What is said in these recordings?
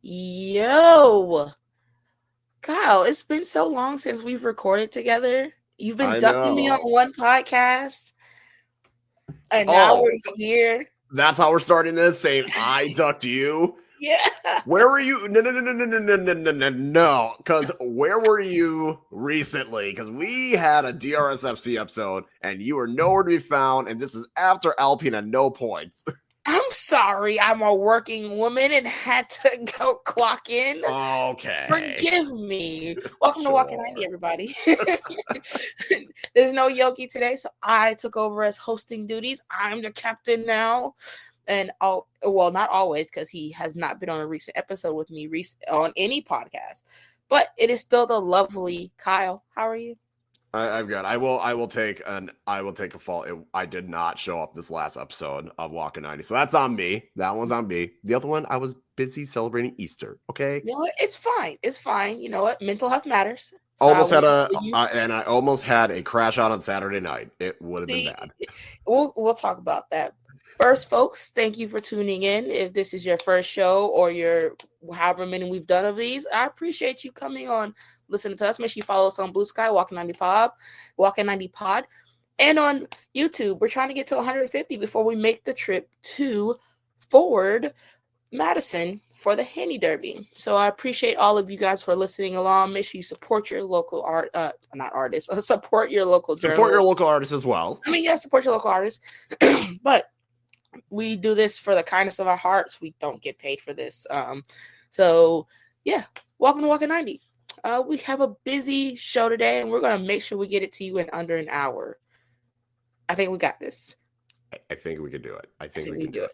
Yo, Kyle, it's been so long since we've recorded together. You've been I ducking me on know. one podcast, and now Oh, we're here. that's how we're starting this, saying I ducked you. Yeah. Where were you? No. Because where were you recently? Because we had a DRSFC episode, and you were nowhere to be found. And this is after Alpine had no points. I'm sorry, I'm a working woman and had to go clock in. Okay. Forgive me. Welcome to Walkin' Sure. 90, everybody. There's no Yogi today, so I took over as hosting duties. I'm the captain now. And not always, because he has not been on a recent episode with me on any podcast. But it is still the lovely Kyle. How are you? I'm good. I will take a fault. I did not show up this last episode of Walkin' 90. So that's on me. That one's on me. The other one, I was busy celebrating Easter. Okay. You know what? It's fine. It's fine. You know what? Mental health matters. So I almost had a crash out on Saturday night. It would have been bad. We'll talk about that. First, folks, thank you for tuning in. If this is your first show or your however many we've done of these, I appreciate you coming on, listening to us. Make sure you follow us on Blue Sky, Walkin' 90 Pod, and on YouTube. We're trying to get to 150 before we make the trip to Forward, Madison for the Henny Derby. So I appreciate all of you guys for listening along. Make sure you support your local support your local journalists. Support your local artists as well. I mean, yeah, support your local artists, but we do this for the kindness of our hearts. We don't get paid for this. So yeah, welcome to Walkin' 90. We have a busy show today, and we're going to make sure we get it to you in under an hour. I think we got this. I think we could do it. I think we can do it.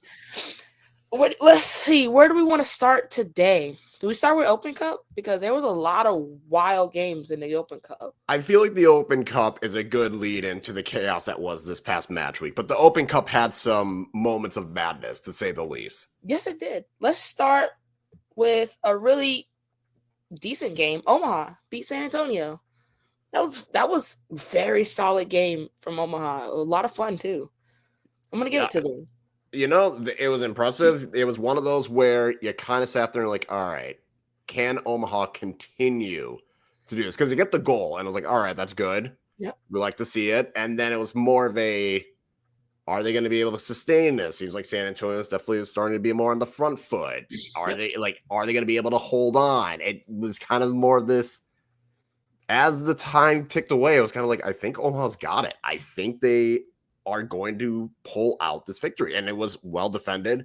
Let's see. Where do we want to start today? Do we start with Open Cup? Because there was a lot of wild games in the Open Cup. I feel like the Open Cup is a good lead into the chaos that was this past match week. But the Open Cup had some moments of madness, to say the least. Yes, it did. Let's start with a really decent game. Omaha beat San Antonio. That was very solid game from Omaha. A lot of fun, too. I'm going to give it to them. You know, it was impressive. It was one of those where you kind of sat there and like, all right, can Omaha continue to do this? Because you get the goal, and I was like, all right, that's good. Yep. We like to see it. And then it was more of a, are they going to be able to sustain this? Seems like San Antonio is definitely starting to be more on the front foot. Are they going to be able to hold on? It was kind of more of this, as the time ticked away, it was kind of like, I think Omaha's got it. I think they are going to pull out this victory. And it was well defended.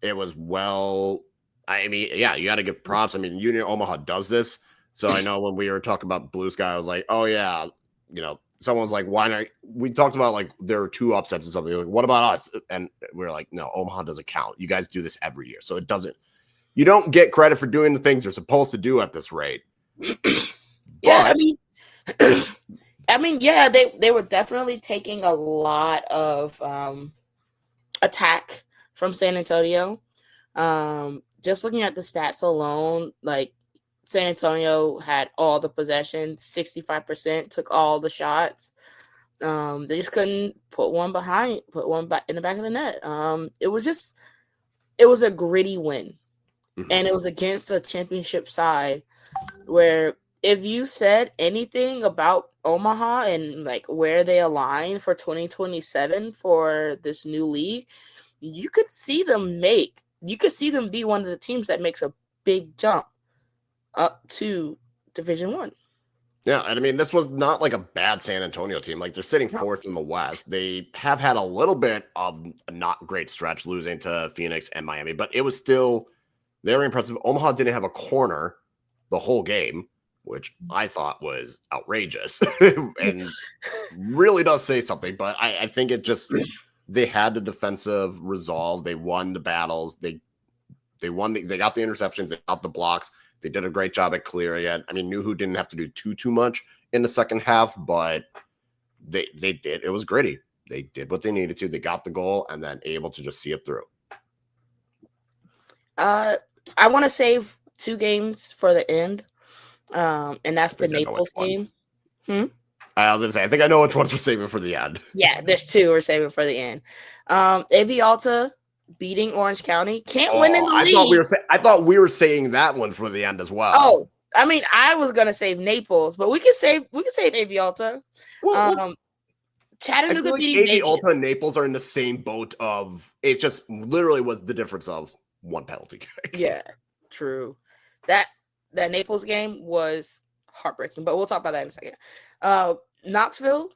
It was you got to give props. I mean, Union Omaha does this. So I know when we were talking about Blue Sky, I was like, oh yeah, someone's like, why not? We talked about like there were two upsets and something. Like, what about us? And we were like, no, Omaha doesn't count. You guys do this every year. So you don't get credit for doing the things you're supposed to do at this rate. Yeah, they were definitely taking a lot of attack from San Antonio. Just looking at the stats alone, like San Antonio had all the possession, 65%, took all the shots. They just couldn't put one in the back of the net. It was a gritty win. Mm-hmm. And it was against a championship side where if you said anything about Omaha and like where they align for 2027 for this new league, you could see them be one of the teams that makes a big jump up to Division One. Yeah, and I mean, this was not like a bad San Antonio team. Like, they're sitting fourth in the West. They have had a little bit of a not great stretch losing to Phoenix and Miami, but it was still very impressive. Omaha didn't have a corner the whole game, which I thought was outrageous and really does say something. But I think it just, they had the defensive resolve. They won the battles. They got the interceptions. They got the blocks. They did a great job at clearing it. I mean, Nuhu didn't have to do too much in the second half, but they did. It was gritty. They did what they needed to. They got the goal and then able to just see it through. I want to save two games for the end. And that's the Naples game. I was going to say, I think I know which ones we're saving for the end. Yeah, there's two we're saving for the end. AV Alta beating Orange County. Can't win in the I league. thought we were saying that one for the end as well. Oh, I mean, I was gonna save Naples, but we can save AV Alta. Well, Chattanooga I feel like beating AV Vegas. Alta and Naples are in the same boat of it just literally was the difference of one penalty kick. Yeah, true. That Naples game was heartbreaking, but we'll talk about that in a second. Knoxville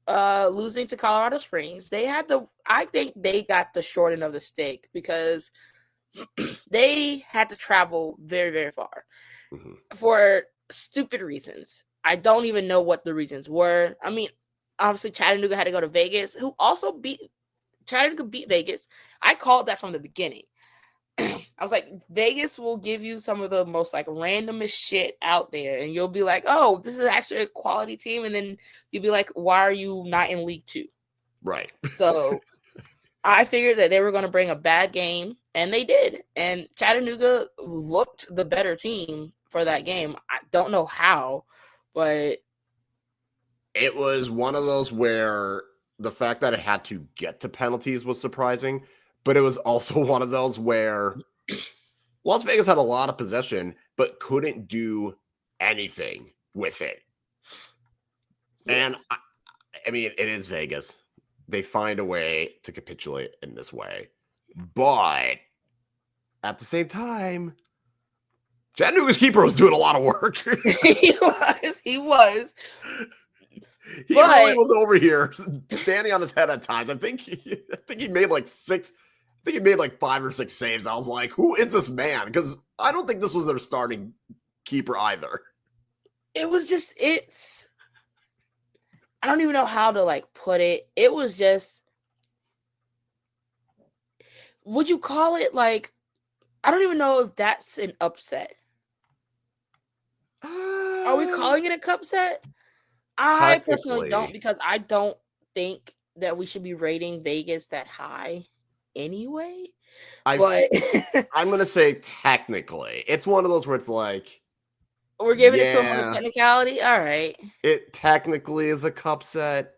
losing to Colorado Springs. I think they got the short end of the stick because they had to travel very, very far for stupid reasons. I don't even know what the reasons were. I mean, obviously Chattanooga had to go to Vegas, who also Chattanooga beat Vegas. I called that from the beginning. I was like, Vegas will give you some of the most like randomest shit out there, and you'll be like, oh, this is actually a quality team, and then you'll be like, why are you not in League Two? Right. So I figured that they were going to bring a bad game, and they did. And Chattanooga looked the better team for that game. I don't know how, but it was one of those where the fact that it had to get to penalties was surprising, but it was also one of those where Las Vegas had a lot of possession, but couldn't do anything with it. Yeah. And I mean, it is Vegas. They find a way to capitulate in this way. But at the same time, Chattanooga's keeper was doing a lot of work. He was. He really was over here standing on his head at times. I think he made like 5 or 6 saves. I was like, who is this man? Because I don't think this was their starting keeper either. It was just, I don't even know how to like put it. It was just, would you call it like, I don't even know if that's an upset. Are we calling it a cup set? I personally don't, because I don't think that we should be rating Vegas that high anyway. I'm going to say technically. It's one of those where it's like, we're giving it to him on a technicality? All right. It technically is a cup set.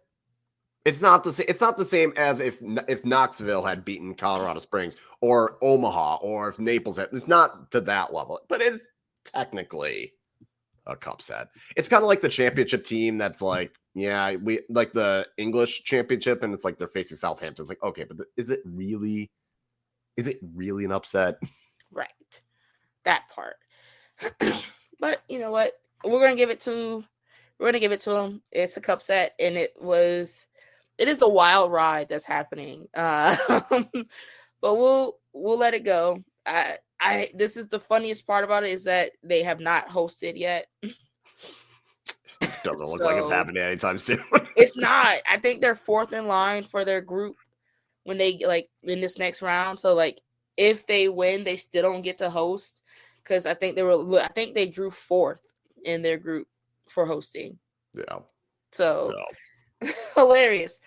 It's not the same as if Knoxville had beaten Colorado Springs or Omaha or if Naples had. It's not to that level, but it's technically a cup set. It's kind of like the championship team that's like, yeah, we like the English championship and it's like they're facing Southampton. It's like, okay, but is it really an upset? Right. That part. But you know what? We're going to give it to them. It's a cup set, and it is a wild ride that's happening. But we'll let it go. This is the funniest part about it is that they have not hosted yet. Doesn't look like it's happening anytime soon. It's not. I think they're 4th in line for their group when they like in this next round. So like if they win, they still don't get to host because I think they drew 4th in their group for hosting. Yeah. So. Hilarious.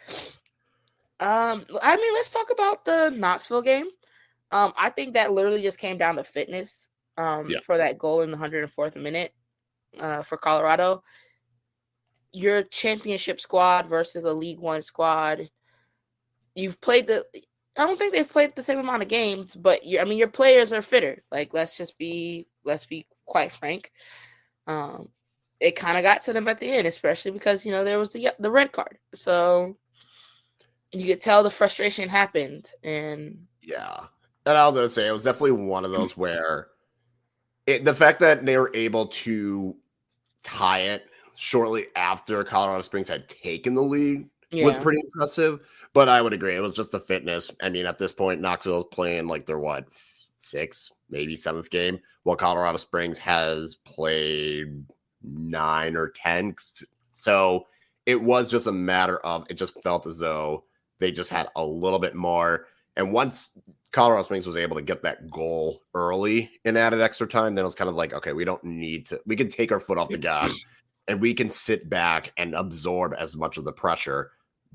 I mean, let's talk about the Knoxville game. I think that literally just came down to fitness. For that goal in the 104th minute. For Colorado, your championship squad versus a League One squad. You've played I don't think they've played the same amount of games, but your players are fitter. Like, let's be quite frank. It kind of got to them at the end, especially because, there was the red card. So you could tell the frustration happened. And yeah. And I was going to say, it was definitely one of those where the fact that they were able to tie it shortly after Colorado Springs had taken the lead was pretty impressive. But I would agree. It was just the fitness. I mean, at this point, Knoxville is playing like their 6th, maybe 7th game, while Colorado Springs has played 9 or 10. So it was just a matter of, it just felt as though they just had a little bit more. And once Colorado Springs was able to get that goal early and added extra time, then it was kind of like, okay, we can take our foot off the gas and we can sit back and absorb as much of the pressure.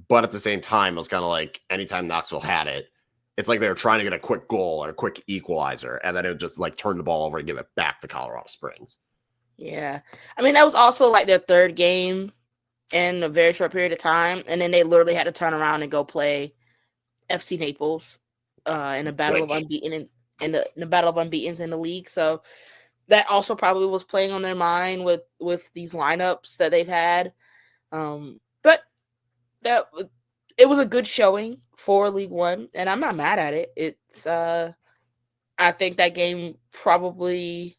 But at the same time, it was kind of like anytime Knoxville had it, it's like they were trying to get a quick goal or a quick equalizer, and then it would just like turn the ball over and give it back to Colorado Springs. Yeah. I mean, that was also like their 3rd game in a very short period of time. And then they literally had to turn around and go play FC Naples in a battle of unbeaten in the battle of unbeatens in the league. So that also probably was playing on their mind with these lineups that they've had. But that it was a good showing for League One, and I'm not mad at it. It's I think that game probably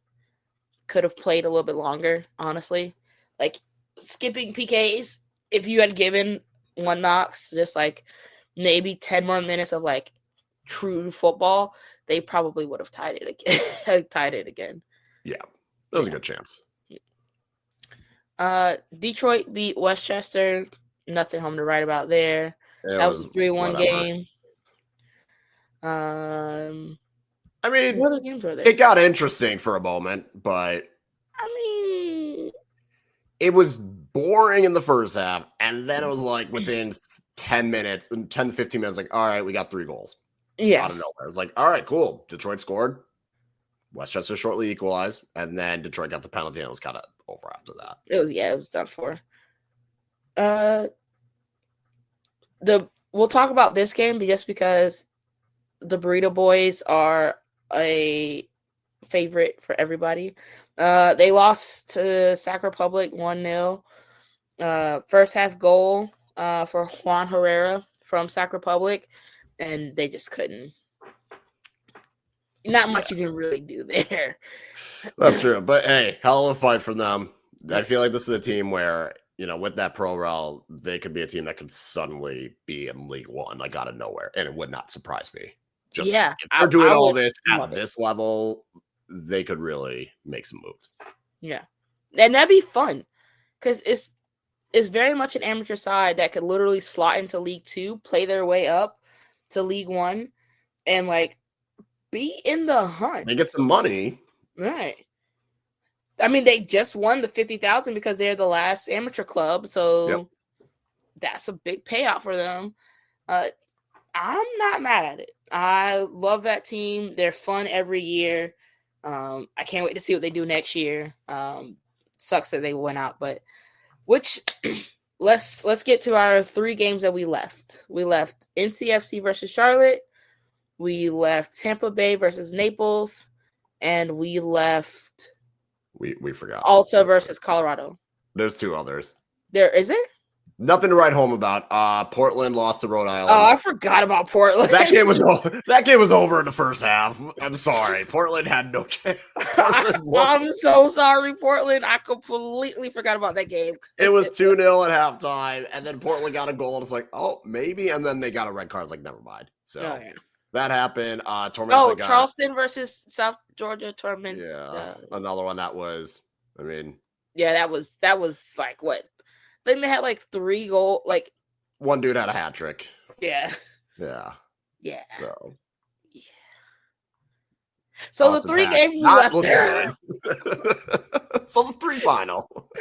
could have played a little bit longer, honestly. Like skipping PKs, if you had given One Knox just like maybe 10 more minutes of like true football, they probably would have tied it again. Yeah, that was a good chance. Detroit beat Westchester. Nothing home to write about there. That was a 3-1 game. I mean, what other games were there? It got interesting for a moment, but I mean, it was boring in the first half, and then it was like within 10 to 15 minutes, like, all right, we got 3 goals. Yeah. Out of nowhere. It was like, all right, cool. Detroit scored. Westchester shortly equalized, and then Detroit got the penalty, and it was kind of over after that. It was done for. We'll talk about this game just because the Burrito Boys are a favorite for everybody. They lost to Sac Republic 1-0. First half goal for Juan Herrera from Sac Republic, and they just couldn't. Not much you can really do there. That's true. But hey, hell of a fight from them. I feel like this is a team where, with that pro rel, they could be a team that could suddenly be in League One, like out of nowhere. And it would not surprise me. If they're doing all this at this level, they could really make some moves. Yeah. And that'd be fun. Because it's very much an amateur side that could literally slot into League 2, play their way up to League 1, and like be in the hunt. They get some money. Right. I mean, they just won the $50,000 because they're the last amateur club, so that's a big payout for them. I'm not mad at it. I love that team. They're fun every year. I can't wait to see what they do next year. Sucks that they went out, but let's get to our 3 games that we left. We left NCFC versus Charlotte. We left Tampa Bay versus Naples, and we left. We forgot Alta versus Colorado. There's 2 others. Is there? Nothing to write home about. Portland lost to Rhode Island. Oh, I forgot about Portland. That game was over in the first half. I'm sorry. Portland had no chance. I'm so sorry, Portland. I completely forgot about that game. It was 2-0 at halftime, and then Portland got a goal, and it's like, oh, maybe, and then they got a red card. It's like, never mind. So that happened. Tormenta Charleston versus South Georgia Torment. Yeah, another one that was, I mean. Yeah, that was like what? I think they had like 3 goals. Like one dude had a hat trick. Yeah. Yeah. Yeah. So. Yeah. So the 3 games we left. So the 3 final.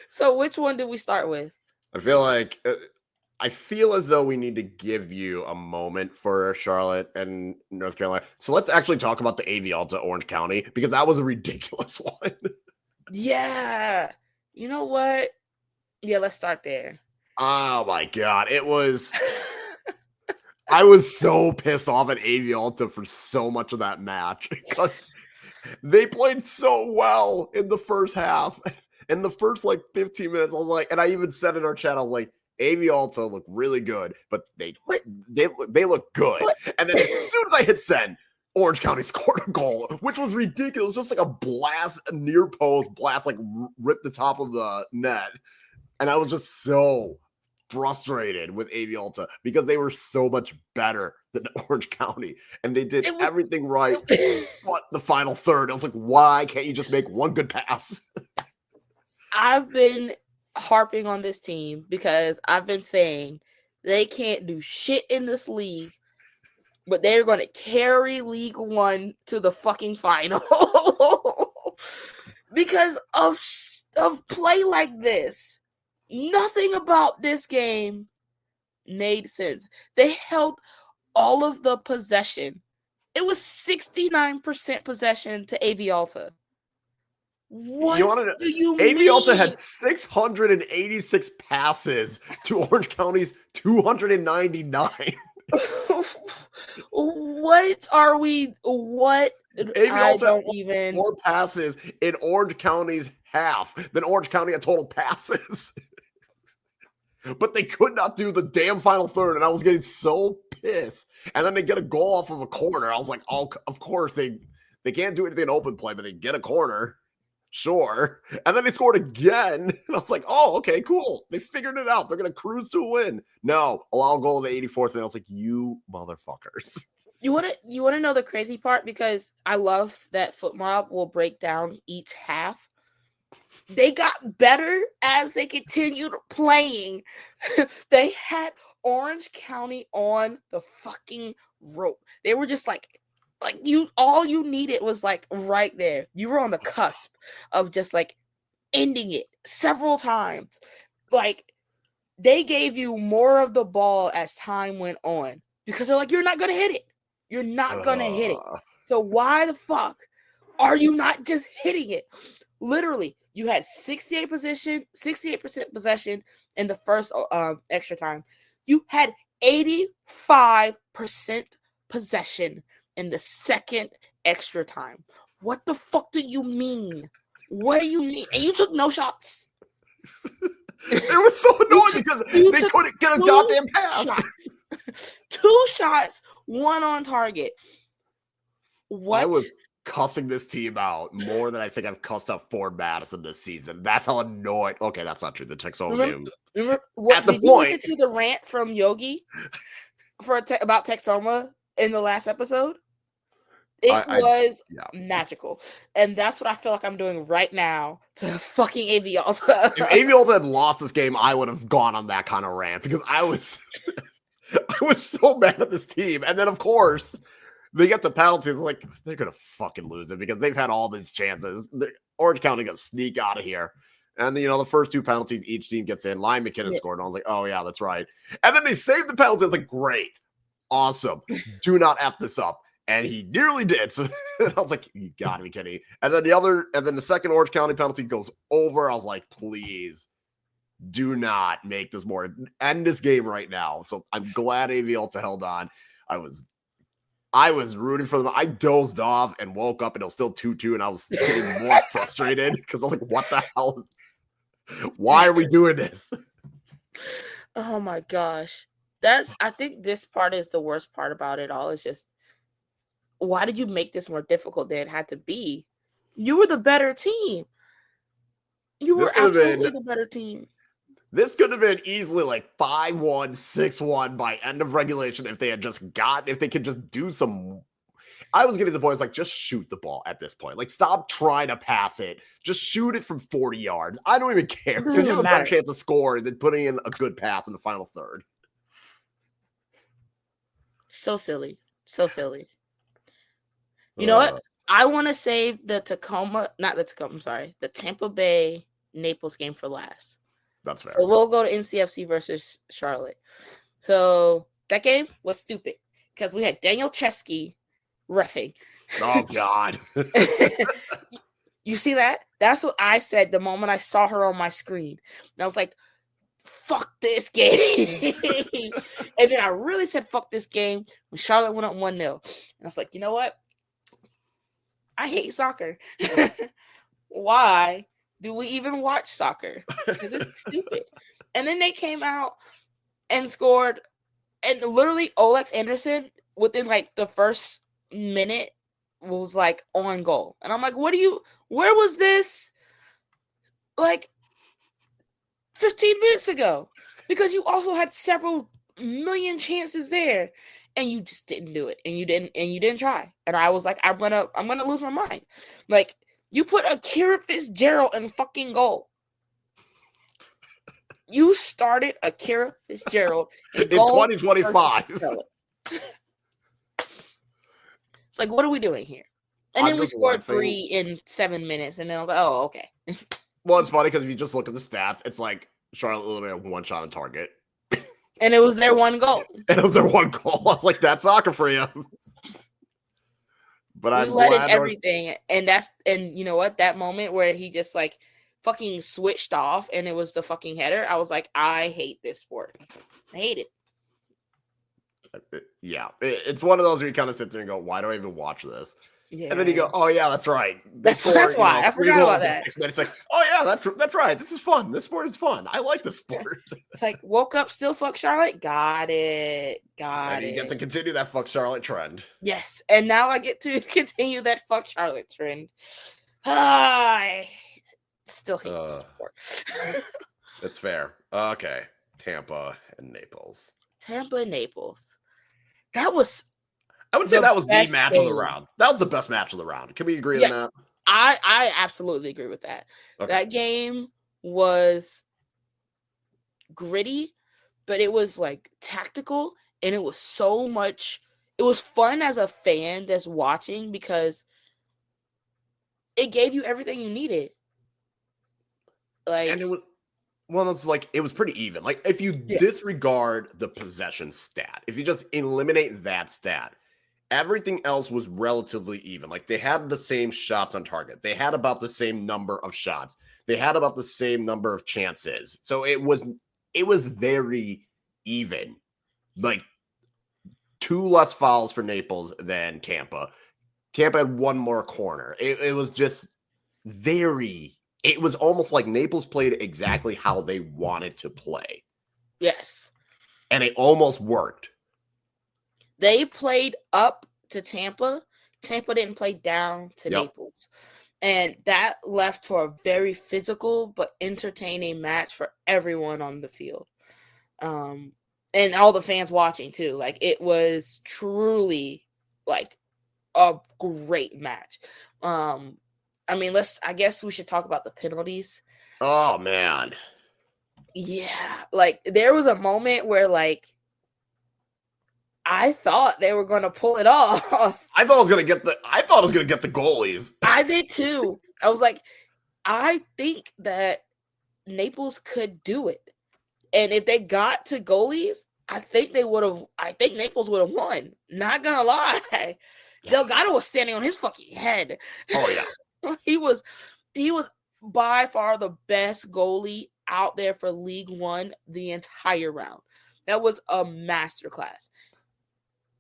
So which one did we start with? I feel as though we need to give you a moment for Charlotte and North Carolina. So let's actually talk about the AV Alta Orange County, because that was a ridiculous one. Yeah. You know what? Yeah, let's start there. Oh my God. It was. I was so pissed off at AV Alta for so much of that match because they played so well in the first half. In the first 15 minutes, I was like, and I even said in our chat, I was like, AV Alta look really good, but they look good. And then as soon as I hit send, Orange County scored a goal, which was ridiculous. Just like a blast, a near post blast, ripped the top of the net. And I was just so frustrated with AV Alta because they were so much better than Orange County. And they did everything right but the final third. I was like, why can't you just make one good pass? I've been harping on this team because I've been saying they can't do shit in this league, but they're going to carry League One to the fucking final because of play like this. Nothing about this game made sense. They held all of the possession. It was 69% possession to AV Alta. What do you mean? AV Alta had 686 passes to Orange County's 299. What are we? What? I don't even. More passes in Orange County's half than Orange County had total passes. But they could not do the damn final third, and I was getting so pissed. And then they get a goal off of a corner. I was like, oh, of course they can't do anything in open play, but they get a corner. Sure. And then they scored again. And I was like, oh, okay, cool. They figured it out. They're going to cruise to a win. No, allow a goal in the 84th minute. I was like, you motherfuckers. You want to know the crazy part? Because I love that Foot Mob will break down each half. They got better as they continued playing. They had Orange County on the fucking rope. They were just like you. All you needed was like right there. You were on the cusp of just like ending it several times. Like they gave you more of the ball as time went on because they're like, you're not gonna hit it. You're not gonna hit it. So why the fuck are you not just hitting it? Literally, you had 68% possession in the first extra time. You had 85% possession in the second extra time. What the fuck do you mean? What do you mean? And you took no shots. It was so annoying because they couldn't get a goddamn pass. 2 shots, 1 on target. What? I was cussing this team out more than I think I've cussed out Ford Madison this season. That's how annoyed. Okay, that's not true. The Texoma game. Remember, at the did point, you listen to the rant from Yogi about Texoma in the last episode? It was magical. And that's what I feel like I'm doing right now to fucking AV Alta. If AV Alta had lost this game, I would have gone on that kind of rant because I was so mad at this team. And then, of course, they get the penalties. Like, they're going to fucking lose it because they've had all these chances. Orange County going to sneak out of here. And, the first 2 penalties, each team gets in. Lion McKinnon scored. And I was like, oh, yeah, that's right. And then they saved the penalty. It's like, great. Awesome. Do not F this up. And he nearly did. So I was like, you got to be kidding. And then the second Orange County penalty goes over. I was like, please do not make this more. End this game right now. So I'm glad AV Alta held on. I was rooting for them. I dozed off and woke up and it was still 2-2 and I was getting more frustrated because I was like, what the hell? Why are we doing this? Oh my gosh. I think this part is the worst part about it all. It's just, why did you make this more difficult than it had to be? You were the better team. You were absolutely the better team. This could have been easily like 5-1, 6-1 by end of regulation if they could just do some. I was getting to the point, it's like, just shoot the ball at this point. Like, stop trying to pass it. Just shoot it from 40 yards. I don't even care because you have a better chance of scoring than putting in a good pass in the final third. So silly. So silly. You know what? I want to save the Tampa Bay Naples game for last. That's fair. So we'll go to NCFC versus Charlotte. So that game was stupid because we had Daniel Chesky reffing. Oh, God. You see that? That's what I said the moment I saw her on my screen. And I was like, fuck this game. And then I really said, fuck this game when Charlotte went up 1-0. And I was like, you know what? I hate soccer. Why do we even watch soccer? Because it's stupid. And then they came out and scored. And literally, Olex Anderson, within like the first minute, was like on goal. And I'm like, where was this like 15 minutes ago? Because you also had several million chances there. And you just didn't do it, and you didn't try. And I was like, I'm gonna lose my mind. Like, you put Akira Fitzgerald in fucking goal. You started Akira Fitzgerald in 2025. It's like, what are we doing here? And then we scored 3 in 7 minutes, and then I was like, oh, okay. Well, it's funny because if you just look at the stats, it's like Charlotte literally had 1 shot on target. And it was their 1 goal. And it was their 1 goal. I was like, that's soccer for you. But I'm glad everything. And you know what? That moment where he just like fucking switched off and it was the fucking header. I was like, I hate this sport. I hate it. Yeah, it's one of those where you kind of sit there and go, "Why do I even watch this?" Yeah. And then you go, "Oh yeah, that's right." That's why I forgot about that. 6 minutes. Like, oh yeah, that's right. This is fun. This sport is fun. I like this sport. It's like woke up, still fuck Charlotte. Got it. And you get to continue that fuck Charlotte trend. Yes, and now I get to continue that fuck Charlotte trend. I still hate the sport. That's fair. Okay, Tampa and Naples. Tampa and Naples. That was. I would say that was the match of the game. round. That was the best match of the round. Can we agree on that? I absolutely agree with that. Okay. That game was gritty, but it was like tactical, and it was so much. It was fun as a fan that's watching because it gave you everything you needed. Like, and it was. Well, it's like it was pretty even. Like if you disregard the possession stat, if you just eliminate that stat, everything else was relatively even. Like they had the same shots on target. They had about the same number of shots. They had about the same number of chances. So it was very even. Like 2 less fouls for Naples than Tampa. Tampa had 1 more corner. It was just very. It was almost like Naples played exactly how they wanted to play. Yes. And it almost worked. They played up to Tampa. Tampa didn't play down to Naples. And that left for a very physical but entertaining match for everyone on the field. And all the fans watching too. Like it was truly like a great match. I mean, I guess we should talk about the penalties. Oh man. Yeah. Like there was a moment where like I thought they were going to pull it off. I thought it was going to get the goalies. I did too. I was like, I think that Naples could do it. And if they got to goalies, I think Naples would have won. Not going to lie. Yeah. Delgado was standing on his fucking head. Oh yeah. He was by far the best goalie out there for League One the entire round. That was a masterclass.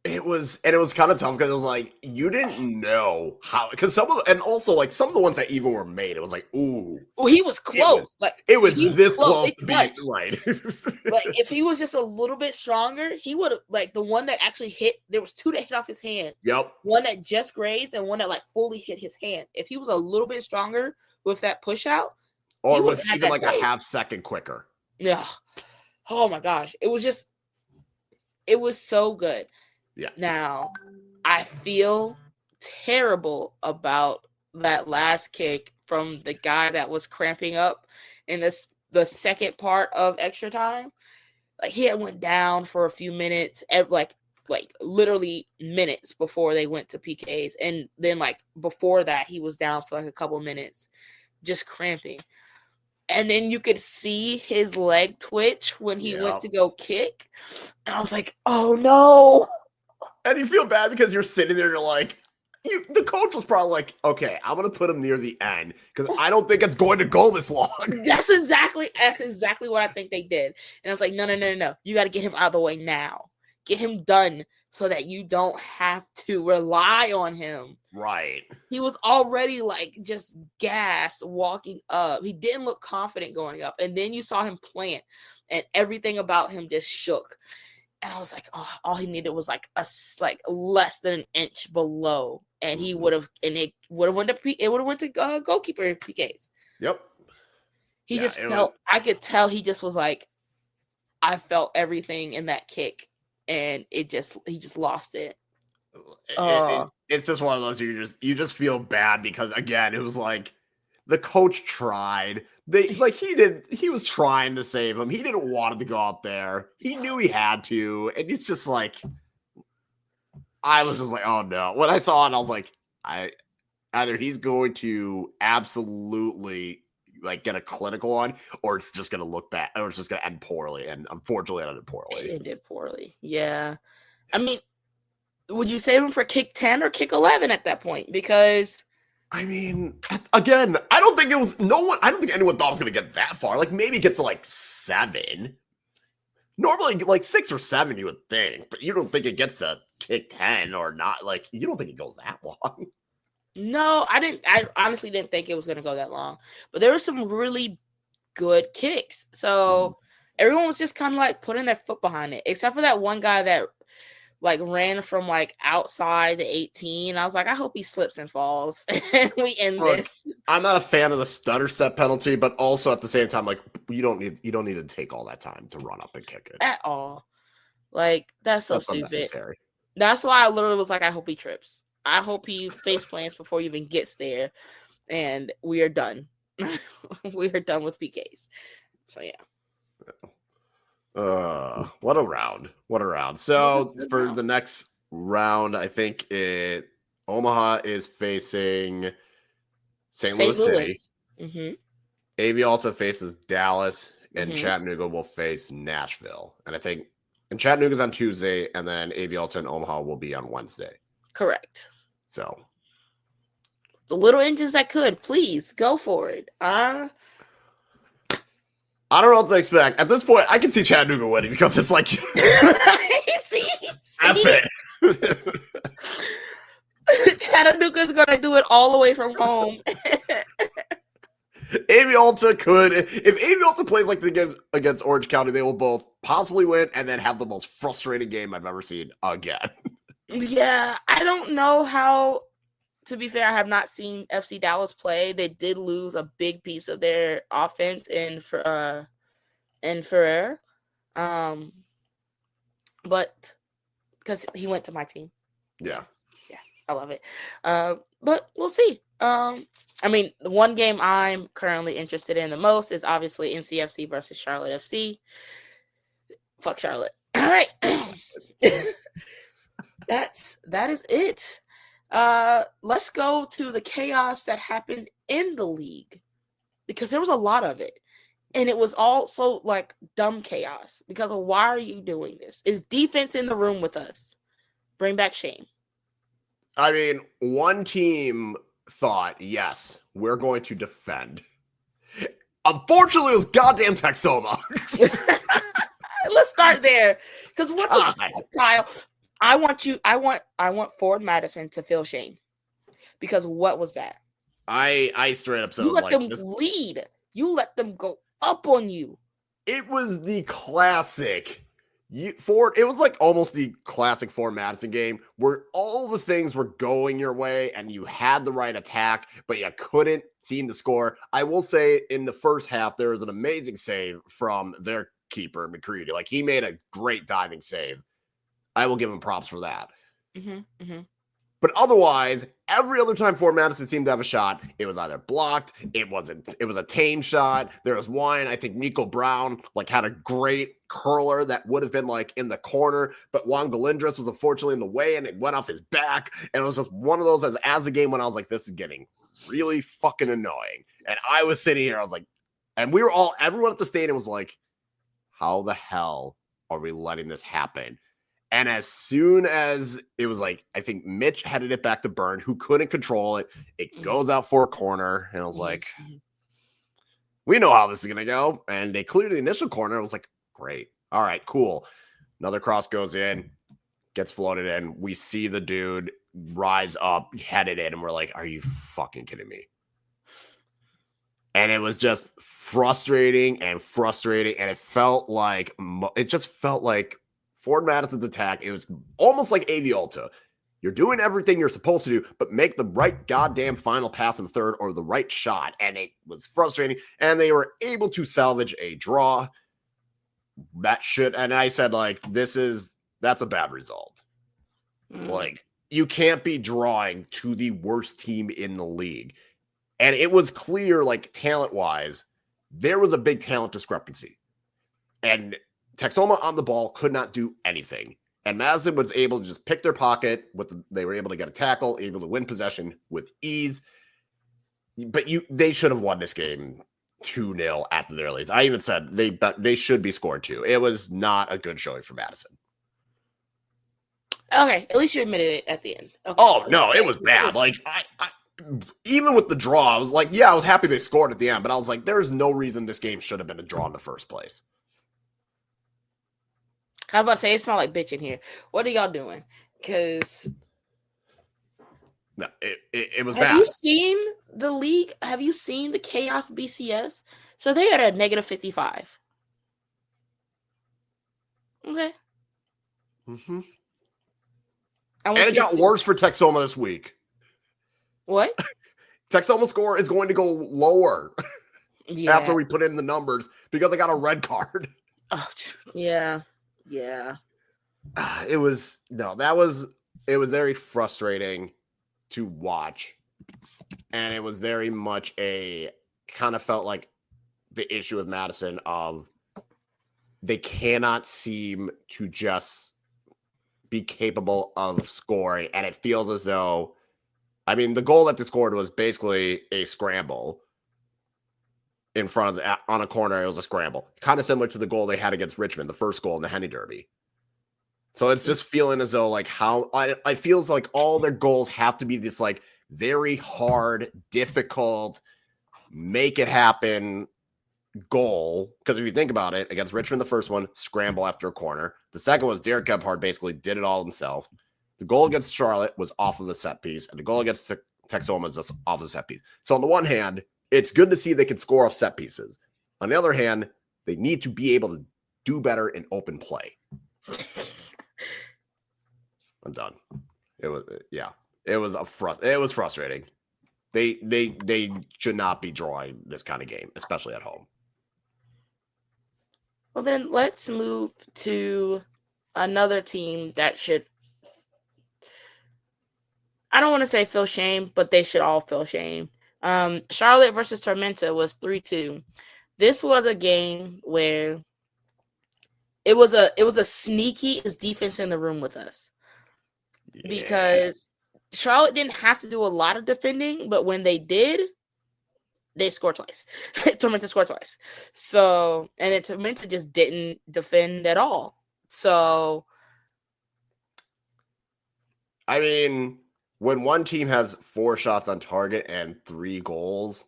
It was kind of tough because it was like you didn't know how, because some of the ones that even were made, it was like, ooh, he was close. It was this close to being right. Like if he was just a little bit stronger, he would have, like the one that actually hit. There was 2 that hit off his hand. Yep. One that just grazed and one that like fully hit his hand. If he was a little bit stronger with that push out, or it was even like a half second quicker. Yeah. Oh my gosh, it was so good. Yeah. Now, I feel terrible about that last kick from the guy that was cramping up in the second part of extra time. Like he had went down for a few minutes, like literally minutes before they went to PKs, and then like before that he was down for like a couple minutes, just cramping. And then you could see his leg twitch when he went to go kick, and I was like, "Oh no!" And you feel bad because you're sitting there and you're like, the coach was probably like, okay, I'm going to put him near the end because I don't think it's going to go this long. That's exactly what I think they did. And I was like, no. You got to get him out of the way now. Get him done so that you don't have to rely on him. Right. He was already like just gassed walking up. He didn't look confident going up. And then you saw him plant and everything about him just shook. And I was like, oh, all he needed was like less than an inch below, and he would have, and it would have went to goalkeeper PKs. Yep. He just felt. I could tell he just was like, I felt everything in that kick, and he just lost it. It's just one of those you just feel bad because again it was like the coach tried. He was trying to save him. He didn't want him to go out there. He knew he had to. And it's just like, I was just like, oh no. When I saw it, I was like, either he's going to absolutely like get a clinical on, or it's just going to look bad, or it's just going to end poorly. And unfortunately, it ended poorly. It ended poorly. Yeah. I mean, would you save him for kick 10 or kick 11 at that point? Because I mean, again, I don't think anyone thought it was going to get that far. Like maybe it gets to like 7. Normally, like 6 or 7, you would think, but you don't think it gets to kick 10 or not. Like, you don't think it goes that long. No, I didn't. I honestly didn't think it was going to go that long. But there were some really good kicks. So everyone was just kind of like putting their foot behind it, except for that one guy that like ran from like outside the 18. I was like, I hope he slips and falls and we end this. I'm not a fan of the stutter step penalty, but also at the same time, like you don't need to take all that time to run up and kick it at all. Like that's so stupid. Unnecessary. That's why I literally was like, I hope he trips. I hope he face plants before he even gets there, and we are done. We are done with PKs. So yeah. What a round. So for the next round, I think Omaha is facing St. Louis City. Avialta faces Dallas, and Chattanooga will face Nashville. And I think Chattanooga's on Tuesday, and then Avialta and Omaha will be on Wednesday. Correct. So the little engines that could, please go for it. I don't know what to expect. At this point, I can see Chattanooga winning because it's like see? That's it. Chattanooga's gonna do it all the way from home. Avialta could, if Avialta plays like against Orange County, they will both possibly win and then have the most frustrating game I've ever seen again. Yeah, I don't know how. To be fair, I have not seen FC Dallas play. They did lose a big piece of their offense in Ferrer. But because he went to my team. Yeah, I love it. But we'll see. I mean, the one game I'm currently interested in the most is obviously NCFC versus Charlotte FC. Fuck Charlotte. All right. That is it. Let's go to the chaos that happened in the league, because there was a lot of it, and it was also like dumb chaos. Because of why are you doing this? Is defense in the room with us? Bring back Shane. I mean, one team thought, yes, we're going to defend. Unfortunately, it was goddamn Texoma. Let's start there, because what the fuck, Kyle? I want Ford Madison to feel shame, because what was that? I straight up said, you let them lead. You let them go up on you. It was the classic Ford. It was like almost the classic Ford Madison game where all the things were going your way and you had the right attack, but you couldn't seem to score. I will say in the first half, there was an amazing save from their keeper, McCready. Like, he made a great diving save. I will give him props for that. But otherwise, every other time Fort Madison seemed to have a shot, it was either blocked, it was a tame shot. There was one, I think Nico Brown like had a great curler that would have been like in the corner, but Juan Galindras was unfortunately in the way and it went off his back. And it was just one of those, as the game went on, I was like, this is getting really fucking annoying. And I was sitting here, I was like, and everyone at the stadium was like, how the hell are we letting this happen? And as soon as it was like, I think Mitch headed it back to Byrne, who couldn't control it. It goes out for a corner. And I was like, we know how this is going to go. And they cleared the initial corner. I was like, great. All right, cool. Another cross goes in, gets floated in. We see the dude rise up, head it in. And we're like, are you fucking kidding me? And it was just frustrating. And it just felt like Ford Madison's attack. It was almost like Avialta. You're doing everything you're supposed to do, but make the right goddamn final pass in the third or the right shot. And it was frustrating. And they were able to salvage a draw. And I said, like, that's a bad result. Like, you can't be drawing to the worst team in the league. And it was clear, like, talent-wise, there was a big talent discrepancy. And Texoma on the ball could not do anything. And Madison was able to just pick their pocket. They were able to get a tackle, able to win possession with ease. But they should have won this game 2-0 at the very least. I even said they should be scored 2. It was not a good showing for Madison. Okay, at least you admitted it at the end. Okay. Oh, no, it was bad. Like, I even with the draw, I was like, yeah, I was happy they scored at the end. But I was like, there's no reason this game should have been a draw in the first place. How about say it smell like bitch in here? What are y'all doing? Because No, it was have bad. you seen the league? Have you seen the Chaos BCS? So they are at a -55. Okay. Mm-hmm. I And want it you to got see worse for Texoma this week. what? Texoma score is going to go lower after Yeah. we put in the numbers because they got a red card. Oh, yeah. Yeah. It was very frustrating to watch. And it was very much kind of felt like the issue with Madison of they cannot seem to just be capable of scoring. And it feels as though, I mean, the goal that they scored was basically a scramble in front of on a corner. It was a scramble, kind of similar to the goal they had against Richmond, the first goal in the Henny Derby. So it's just feeling as though like how I feels like all their goals have to be this like very hard, difficult, make it happen goal. Because if you think about it, against Richmond, the first one, scramble after a corner. The second was Derek Gebhardt basically did it all himself. The goal against Charlotte was off of the set piece, and the goal against Texoma was just off of the set piece. So on the one hand, it's good to see they can score off set pieces. On the other hand, they need to be able to do better in open play. I'm done. It was frustrating. They should not be drawing this kind of game, especially at home. Well, then let's move to another team that should, I don't want to say feel shame, but they should all feel shame. Charlotte versus Tormenta was 3-2. This was a game where it was a sneaky defense in the room with us. Yeah. Because Charlotte didn't have to do a lot of defending, but when they did, they scored twice. Tormenta scored twice. So, and then Tormenta just didn't defend at all. So, I mean, when one team has 4 shots on target and 3 goals,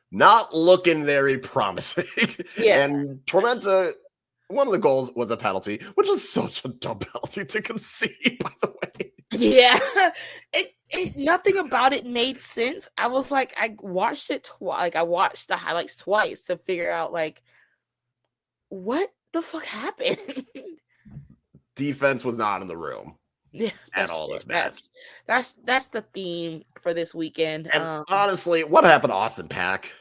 not looking very promising. Yeah. And Tormenta, one of the goals was a penalty, which was such a dumb penalty to concede, by the way. Yeah. Nothing about it made sense. I was like, I watched it twice. Like, I watched the highlights twice to figure out, like, what the fuck happened? Defense was not in the room. Yeah, at all this match. That's the theme for this weekend. And honestly, what happened to Austin Pack?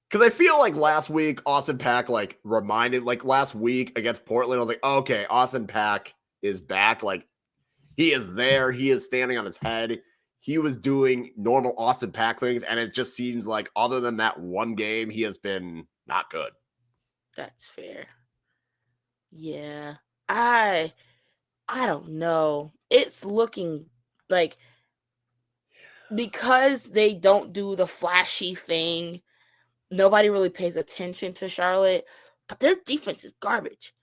Because I feel like last week, Austin Pack, like, reminded, like, last week against Portland, I was like, okay, Austin Pack is back. Like, he is there. He is standing on his head. He was doing normal Austin Pack things, and it just seems like other than that one game, he has been not good. That's fair. Yeah. I don't know. It's looking like, because they don't do the flashy thing, nobody really pays attention to Charlotte, but their defense is garbage.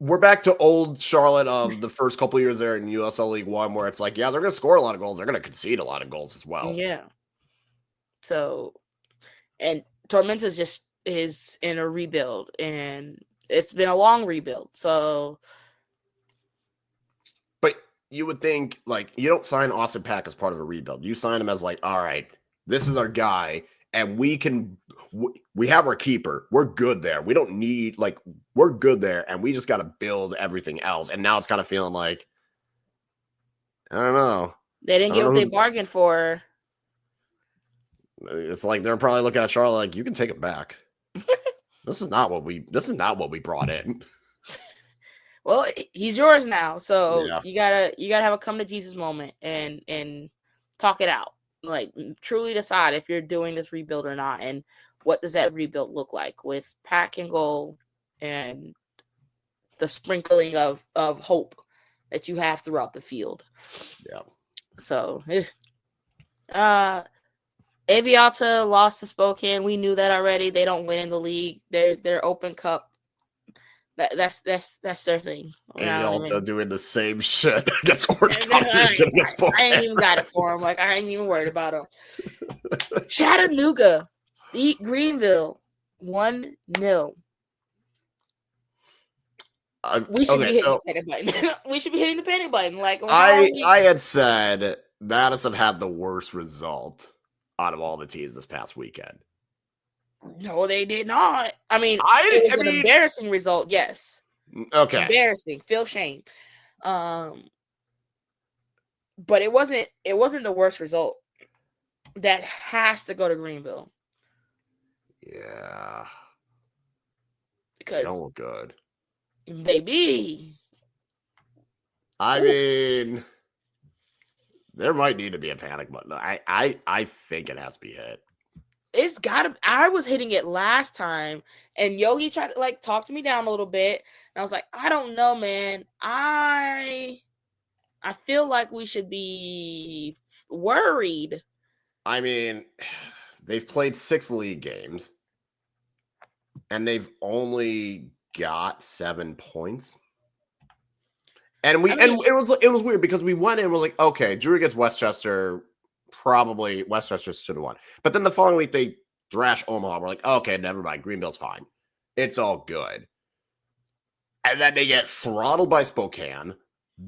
We're back to old Charlotte of the first couple of years there in USL League One, where it's like, yeah, they're going to score a lot of goals. They're going to concede a lot of goals as well. Yeah. So, and Tormenta just is in a rebuild, and it's been a long rebuild. So, but you would think, like, you don't sign Austin Pack as part of a rebuild. You sign him as like, all right, this is our guy, and we have our keeper. We're good there. We don't need, like, we're good there, and we just got to build everything else. And now it's kind of feeling like, I don't know. They didn't get what they bargained for. It's like they're probably looking at Charlotte like, you can take it back. This is not what we brought in. Well, he's yours now, so yeah. you gotta have a come to Jesus moment and talk it out. Like, truly decide if you're doing this rebuild or not, and what does that rebuild look like with Pack and goal and the sprinkling of hope that you have throughout the field. Yeah. So, Aviata lost to Spokane. We knew that already. They don't win in the league. They're Open Cup. That's their thing. Aviata doing the same shit against Spokane. I ain't even got it for them. Like, I ain't even worried about them. Chattanooga beat Greenville 1-0. We should be Okay, hitting so the panic button. We should be hitting the panic button. Like, I had said Madison had the worst result out of all the teams this past weekend. No, they did not. I mean, I it was an mean, embarrassing result. Yes, okay. embarrassing. Feel shame. But it wasn't. It wasn't the worst result. That has to go to Greenville Yeah. They because don't look good. baby. I Oof. mean, there might need to be a panic button. I think it has to be hit. It's gotta. I was hitting it last time, and Yogi tried to like talk to me down a little bit, and I was like, I don't know, man. I feel like we should be worried. I mean, they've played 6 league games, and they've only got 7 points. And and it was weird because we went in and we're like, okay, Drury gets Westchester. Probably Westchester should have won. But then the following week they thrash Omaha. We're like, okay, never mind. Greenville's fine. It's all good. And then they get throttled by Spokane,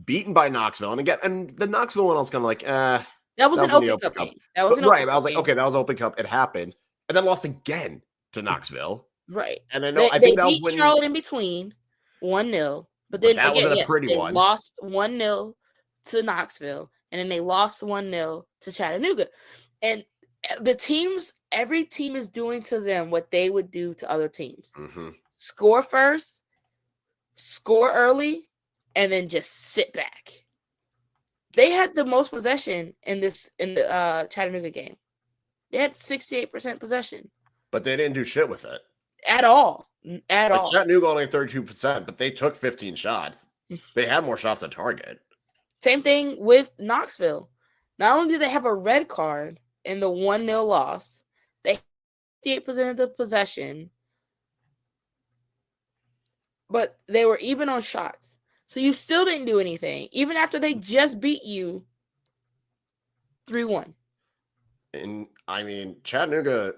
beaten by Knoxville. And the Knoxville one I was kind of like, that was an in Open the Cup Cup game. That was an right. Open I was Cup like, game. okay, that was Open Cup. It happened. And then lost again to Knoxville. Right. And I know I they think that was beat when Charlotte in between 1-0. But then that again, wasn't a yes, pretty they one. lost 1-0 to Knoxville, and then they lost 1-0 to Chattanooga. And every team is doing to them what they would do to other teams. Mm-hmm. Score first, score early, and then just sit back. They had the most possession in the Chattanooga game. They had 68% possession. But they didn't do shit with it. At all. At all. Chattanooga only 32%, but they took 15 shots. They had more shots at target. Same thing with Knoxville. Not only do they have a red card in the 1-0 loss, they 58% of the possession, but they were even on shots. So you still didn't do anything, even after they just beat you 3-1. And I mean, Chattanooga,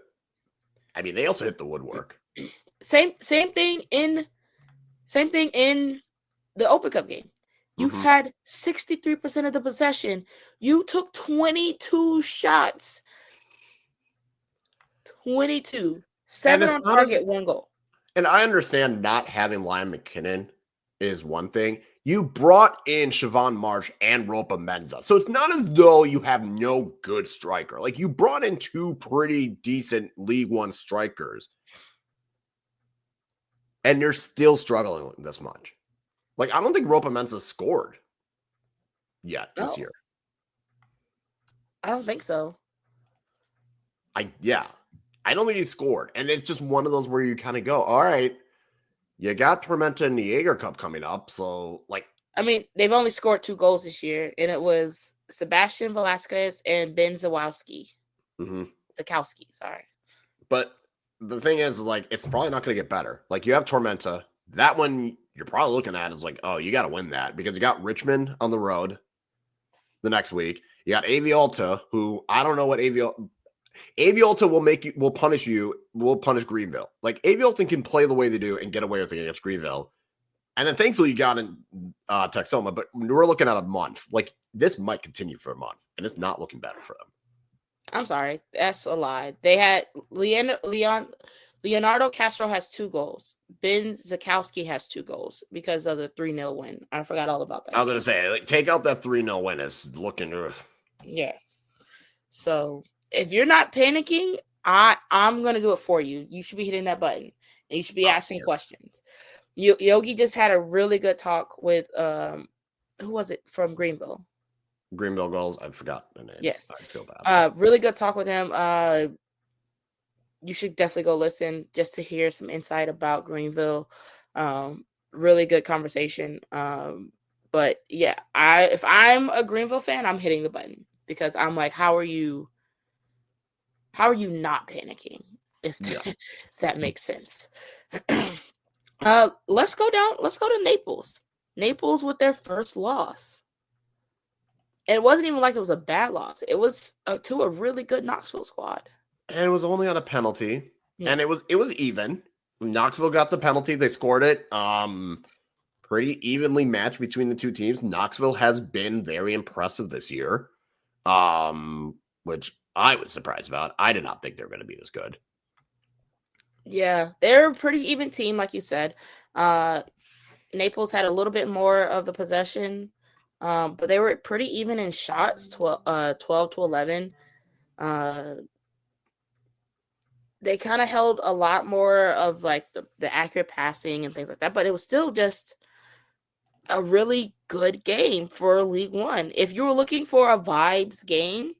they also hit the woodwork. Same thing in the Open Cup game. You had 63% of the possession. You took 22 shots. 22. 7 on target, 1 goal. And I understand not having Liam McKinnon is one thing. You brought in Siobhan Marsh and Ropa Menza. So it's not as though you have no good striker. Like, you brought in 2 pretty decent League One strikers. And you're still struggling this much. Like, I don't think Ropa Menza scored yet this year. I don't think so. I don't think he scored. And it's just one of those where you kind of go, all right, you got Tormenta in the Jaeger Cup coming up. So, like, they've only scored 2 goals this year, and it was Sebastian Velasquez and Ben Zawowski. Zakowski, sorry. But the thing is, like, it's probably not going to get better. Like, you have Tormenta. That one you're probably looking at is like, oh, you got to win that because you got Richmond on the road the next week. You got Avialta, who I don't know what Avialta will punish Greenville. Like, Avialta can play the way they do and get away with it against Greenville. And then thankfully you got in Texoma, but we're looking at a month. Like, this might continue for a month, and it's not looking better for them. I'm sorry. That's a lie. They had Leonardo Castro has 2 goals. Ben Zakowski has 2 goals because of the 3-0 win. I forgot all about that. I was going to say, like, take out that 3-0 win. It's looking rough. Yeah. So if you're not panicking, I'm going to do it for you. You should be hitting that button, and you should be asking questions. Yogi just had a really good talk with who was it from Greenville? Greenville Goals. I forgot the name. Yes. I feel bad. Really good talk with him. You should definitely go listen just to hear some insight about Greenville. Really good conversation. But yeah, if I'm a Greenville fan, I'm hitting the button because I'm like, how are you not panicking? If that makes sense. Let's go to Naples. Naples with their first loss. And it wasn't even like it was a bad loss. It was to a really good Knoxville squad. And it was only on a penalty. Yeah. And it was even. Knoxville got the penalty. They scored it. pretty evenly matched between the two teams. Knoxville has been very impressive this year, which I was surprised about. I did not think they were going to be this good. Yeah, they're a pretty even team, like you said. Naples had a little bit more of the possession, but they were pretty even in shots, 12 to 11. They kind of held a lot more of like the accurate passing and things like that, but it was still just a really good game for League One. If you were looking for a vibes game,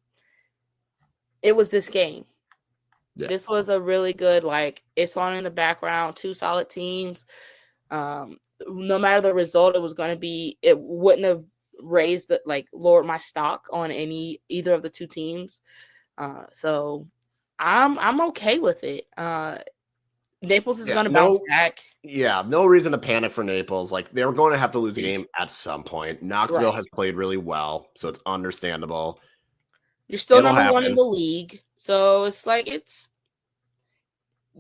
it was this game. Yeah. This was a really good, like, it's on in the background, two solid teams. No matter the result, it was going to be, it wouldn't have raised the, like, lowered my stock on either of the two teams. So I'm okay with it. Naples is going to bounce back. Yeah, no reason to panic for Naples. Like, they were going to have to lose a game at some point. Knoxville has played really well, so it's understandable. You're still number one in the league, so it's like,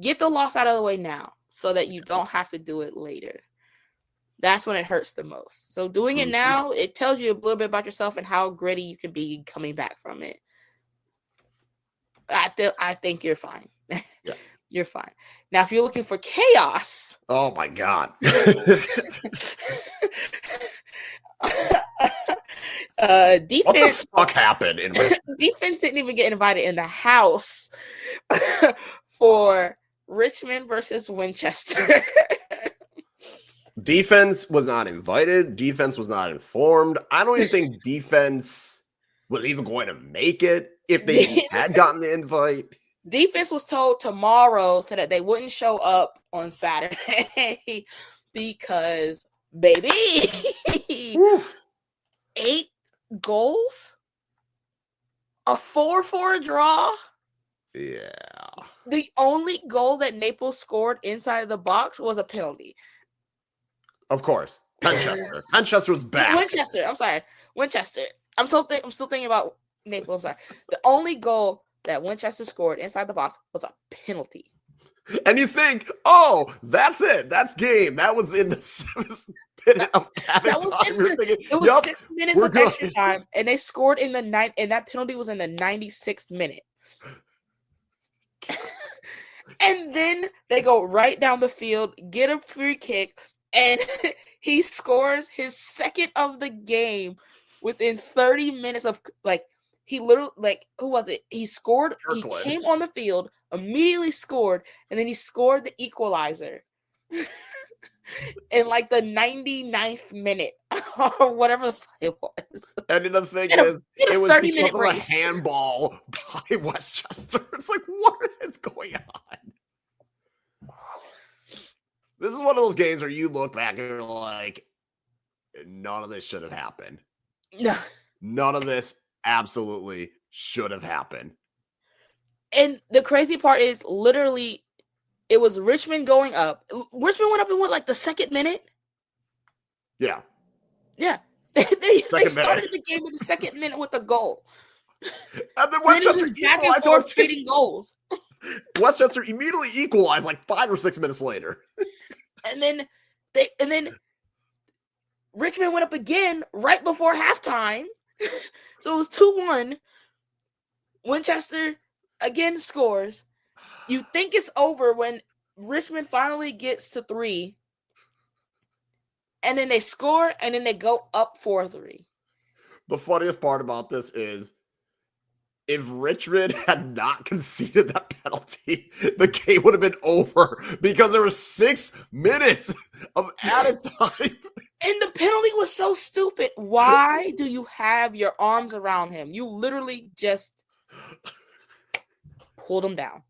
get the loss out of the way now so that you don't have to do it later. That's when it hurts the most. So doing it now, it tells you a little bit about yourself and how gritty you can be coming back from it. I think you're fine. Yeah. You're fine. Now, if you're looking for chaos. Oh, my God. Defense. What the fuck happened? Defense didn't even get invited in the house for Richmond versus Winchester. Defense was not invited. Defense was not informed. I don't even think defense was even going to make it if they had gotten the invite. Defense was told tomorrow so that they wouldn't show up on Saturday because, baby, 8 goals, a 4-4 draw. Yeah. The only goal that Naples scored inside the box was a penalty. Of course. Manchester was back. Winchester. I'm sorry. Winchester. I'm still thinking about Naples. I'm sorry. The only goal that Winchester scored inside the box was a penalty. And you think, oh, that's it. That's game. That was in the 7th minute of added time. It was 6 minutes of extra time, and they scored in the 9th, and that penalty was in the 96th minute. And then they go right down the field, get a free kick, and he scores his second of the game within 30 minutes of, like, he literally, like, who was it? He scored. Kirkland. He came on the field, immediately scored, and then he scored the equalizer in, like, the 99th minute or whatever the fuck it was. And the thing is, it was because of a handball by Westchester. It's like, what is going on? This is one of those games where you look back and you're like, none of this should have happened. No. None of this absolutely should have happened. And the crazy part is, literally, it was Richmond going up. Richmond went up in what, like the 2nd minute? Yeah. Yeah. They started the game in the 2nd minute with a goal. And then Westchester just back and forth trading goals. Westchester immediately equalized like 5 or 6 minutes later. And then Richmond went up again right before halftime. So it was 2-1. Winchester again scores. You think it's over when Richmond finally gets to 3. And then they score, and then they go up 4-3. The funniest part about this is, if Richmond had not conceded that penalty, the game would have been over because there were 6 minutes of added time. And the penalty was so stupid. Why do you have your arms around him? You literally just pulled him down.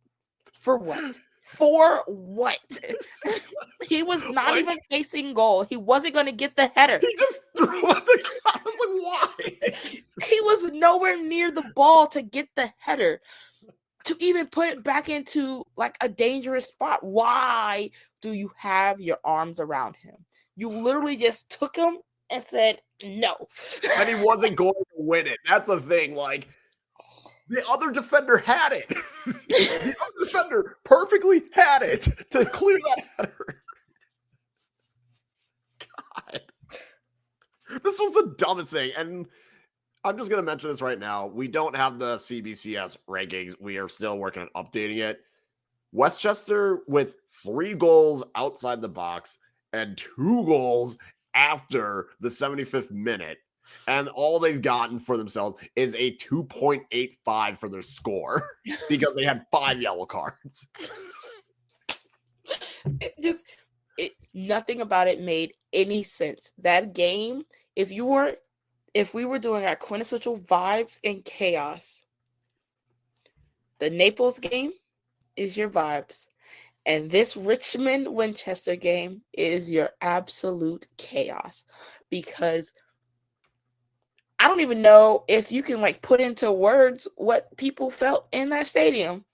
For what? For what? He was not even facing goal. He wasn't going to get the header. He just threw it the crowd. I was like, why? He was nowhere near the ball to get the header, to even put it back into like a dangerous spot. Why do you have your arms around him? You literally just took him and said no. And he wasn't going to win it. That's the thing. Like, the other defender had it. The other defender perfectly had it to clear that header. God. This was the dumbest thing. And I'm just going to mention this right now. We don't have the CBCS rankings. We are still working on updating it. Westchester with 3 goals outside the box and 2 goals after the 75th minute. And all they've gotten for themselves is a 2.85 for their score because they had 5 yellow cards. Nothing about it made any sense. That game, if we were doing our quintessential vibes and chaos, the Naples game is your vibes. And this Richmond Winchester game is your absolute chaos. Because I don't even know if you can put into words what people felt in that stadium.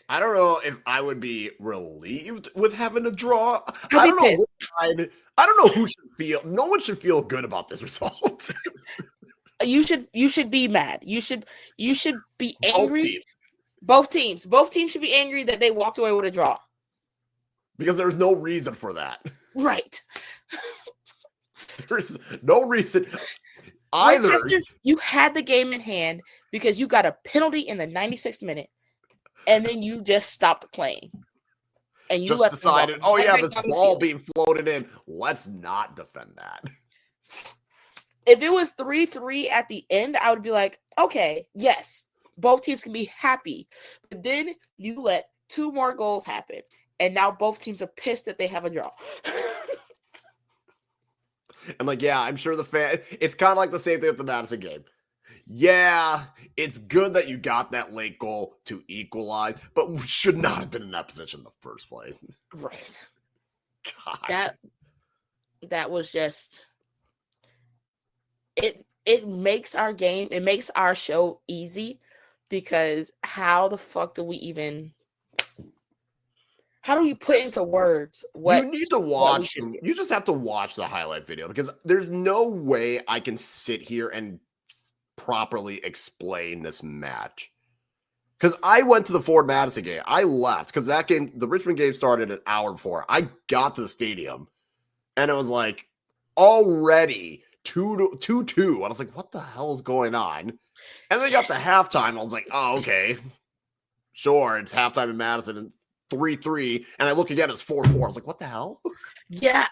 I don't know if I would be relieved with having to draw. I don't know. I don't know who should feel. No one should feel good about this result. You should be mad. You should be angry. Both teams should be angry that they walked away with a draw. Because there's no reason for that. Right. There's no reason. Either Winchester, you had the game in hand because you got a penalty in the 96th minute. And then you just stopped playing. And you just decided, oh yeah, this ball being floated in. Let's not defend that. If it was 3-3 at the end, I would be like, okay, yes, both teams can be happy. But then you let 2 more goals happen. And now both teams are pissed that they have a draw. I'm yeah, I'm sure it's kind of like the same thing with the Madison game. Yeah, it's good that you got that late goal to equalize, but we should not have been in that position in the first place. Right. God. That was just it makes our game, it makes our show easy because how the fuck do we put into words what you need to watch? You just have to watch the highlight video because there's no way I can sit here and properly explain this match. Because I went to the Ford Madison game. I left because that game, the Richmond game, started an hour before. I got to the stadium and it was already 2-2. I was like, what the hell is going on? And then got to halftime. I was like, oh, okay. Sure, it's halftime in Madison and 3-3. And I look again, it's 4-4. I was like, what the hell? Yeah,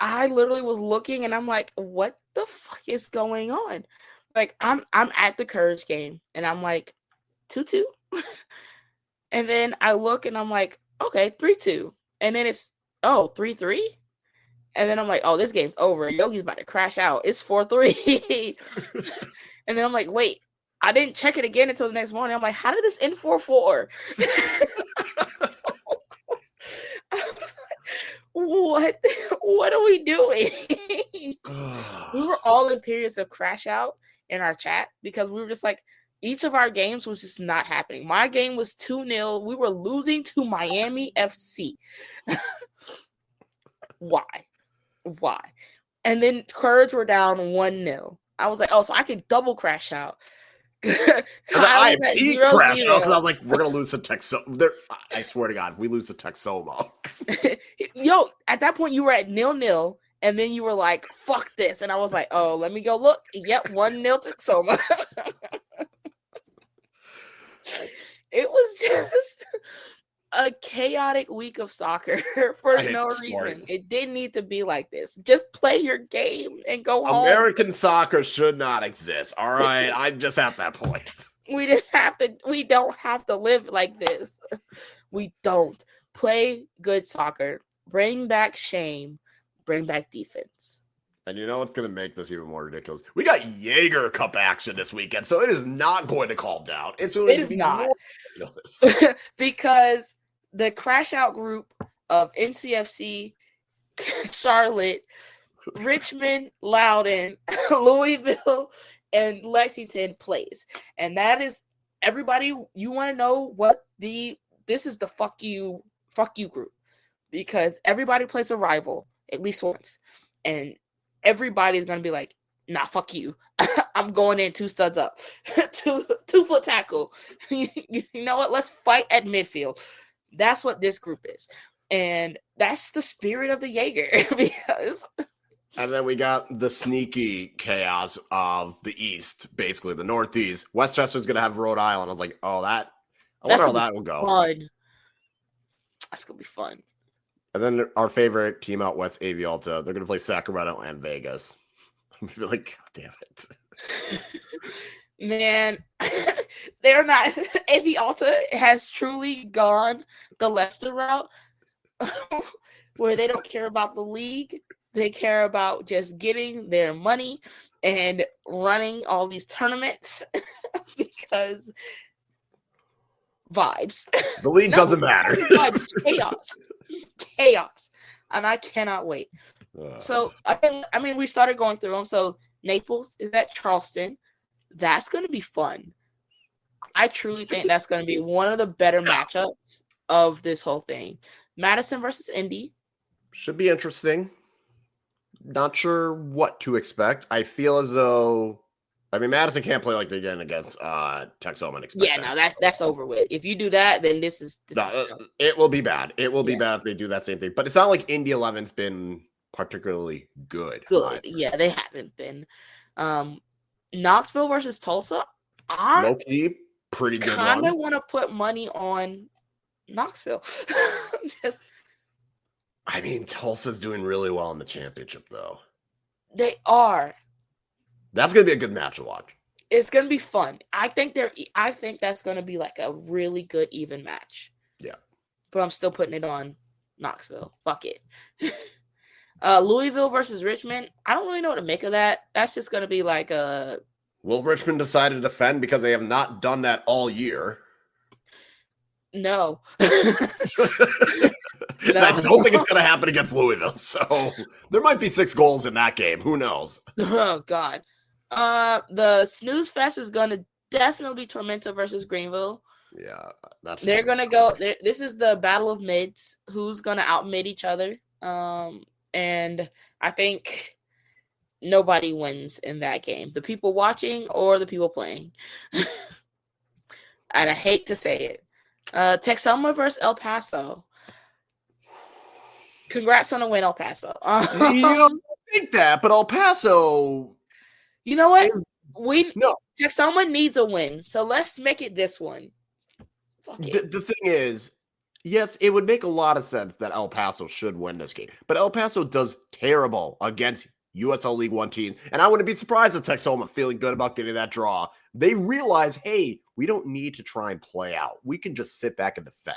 I literally was looking and I'm like, what the fuck is going on? I'm at the Courage game and I'm like 2-2. And then I look and I'm like, okay, 3-2. And then it's 3-3. And then I'm like, oh, this game's over. Yogi's about to crash out. It's 4-3. And then I'm like, wait, I didn't check it again until the next morning. I'm like, how did this end 4-4? What are we doing? We were all in periods of crash out in our chat because we were just each of our games was just not happening. My game was 2-0. We were losing to Miami FC. Why? And then Courage were down 1-0. I was like, oh, so I could double crash out. I crashed out because I was like, we're gonna lose to Texoma. I swear to God, if we lose to Texoma. Yo, at that point you were at 0-0. And then you were like, fuck this. And I was like, oh, let me go look. Yep, 1-0 Texoma. It was just a chaotic week of soccer for no reason. It didn't need to be like this. Just play your game and go home. American soccer should not exist. All right. I'm just at that point. We don't have to live like this. We don't. Play good soccer. Bring back shame. Bring back defense. And you know what's going to make this even more ridiculous? We got Jaeger Cup action this weekend, so it is not going to calm down. It is not. Because the crash out group of NCFC, Charlotte, Richmond, Loudoun, Louisville, and Lexington plays. And that is everybody. You want to know what this is the fuck you group. Because everybody plays a rival at least once. And everybody's going to be like, nah, fuck you. I'm going in 2 studs up. 2-foot tackle. You know what? Let's fight at midfield. That's what this group is. And that's the spirit of the Jaeger because. And then we got the sneaky chaos of the East, basically the Northeast. Westchester's going to have Rhode Island. I was like, oh, I wonder how that will go. Fun. That's going to be fun. And then our favorite team out west, AV Alta, they're going to play Sacramento and Vegas. I'm going to be like, God damn it. Man, they're not. AV Alta has truly gone the Leicester route where they don't care about the league. They care about just getting their money and running all these tournaments because vibes. The league doesn't matter. Vibes, chaos. And I cannot wait. So, I mean, we started going through them. So, Naples is at Charleston. That's going to be fun. I truly think that's going to be one of the better matchups of this whole thing. Madison versus Indy. Should be interesting. Not sure what to expect. I feel as though, I mean, Madison can't play like they did against Texoma. Yeah, no, that's over with. If you do that, then this is it will be bad. It will be bad if they do that same thing. But it's not like Indy 11's been particularly good. Yeah, they haven't been. Knoxville versus Tulsa. Low-key, pretty good one. I kind of want to put money on Knoxville. I mean, Tulsa's doing really well in the championship, though. They are. That's going to be a good match to watch. It's going to be fun. I think that's going to be like a really good even match. Yeah. But I'm still putting it on Knoxville. Fuck it. Louisville versus Richmond. I don't really know what to make of that. That's just going to be like a... Will Richmond decide to defend because they have not done that all year? No. No. I don't think it's going to happen against Louisville. So there might be 6 goals in that game. Who knows? Oh, God. The snooze fest is going to definitely be Tormenta versus Greenville. Yeah. They're going to go. This is the battle of mids. Who's going to out-mid each other? And I think nobody wins in that game. The people watching or the people playing. And I hate to say it. Texoma versus El Paso. Congrats on the win, El Paso. You don't think that, but El Paso. You know what? Texoma needs a win, so let's make it this one. The thing is, yes, it would make a lot of sense that El Paso should win this game, but El Paso does terrible against USL League One teams, and I wouldn't be surprised if Texoma feeling good about getting that draw. They realize, hey, we don't need to try and play out. We can just sit back and defend.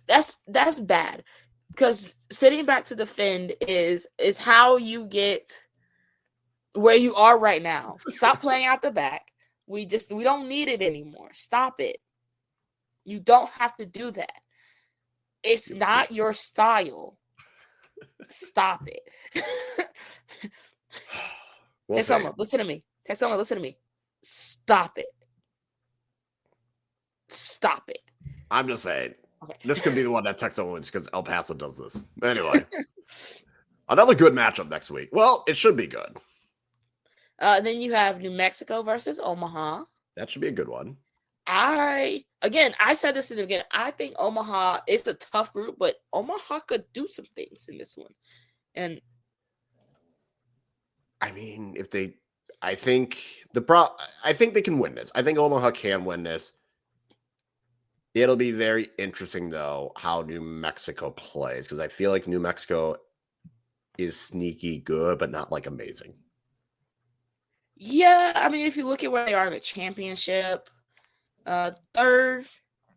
That's bad. Because sitting back to defend is how you get where you are right now. Stop playing out the back. We don't need it anymore. Stop it. You don't have to do that. It's not your style. Stop it. Texoma, listen to me. Texoma, listen to me. Stop it. Stop it. I'm just saying. Okay. This could be the one that Texoma wins because El Paso does this. Anyway, another good matchup next week. Well, it should be good. Then you have New Mexico versus Omaha. That should be a good one. I said this in the beginning. I think Omaha is a tough group, but Omaha could do some things in this one. And I mean, I think they can win this. I think Omaha can win this. It'll be very interesting, though, how New Mexico plays, because I feel like New Mexico is sneaky good, but not like amazing. Yeah, I mean, if you look at where they are in the championship, third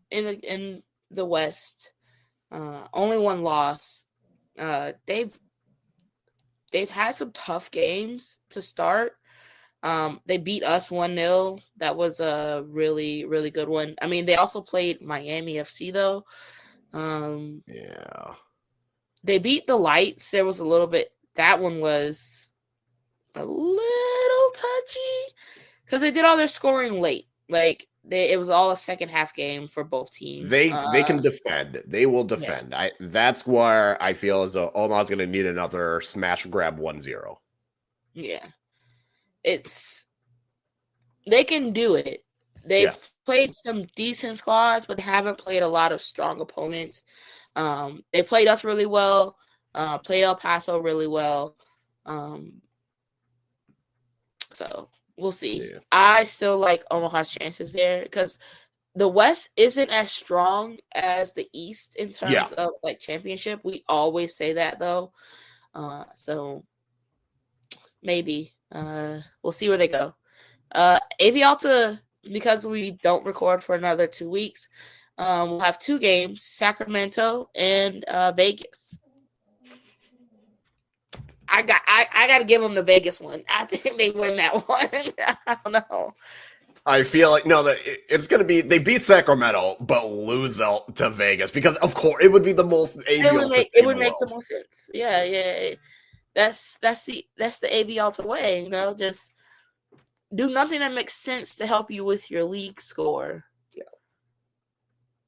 in the West, only one loss. They've had some tough games to start. They beat us 1-0. That was a really, really good one. I mean, they also played Miami FC, though. Yeah. They beat the Lights. There was a little bit. That one was a little touchy because they did all their scoring late. Like, it was all a second half game for both teams. They can defend. They will defend. Yeah. That's where I feel as though Omaha's going to need another smash grab 1-0. Yeah. They can do it. They've played some decent squads, but they haven't played a lot of strong opponents. They played us really well, played El Paso really well. So we'll see. Yeah. I still like Omaha's chances there because the West isn't as strong as the East in terms of like championship. We always say that though. So maybe we'll see where they go. AV Alta, because we don't record for another 2 weeks, we'll have 2 games, Sacramento and Vegas. I got to give them the Vegas one. I think they win that one. I don't know. I feel like that it's going to be they beat Sacramento but lose to Vegas because of course it would be the most AV Alta it would make the most sense. Yeah. That's the AV Alta way, just do nothing that makes sense to help you with your league score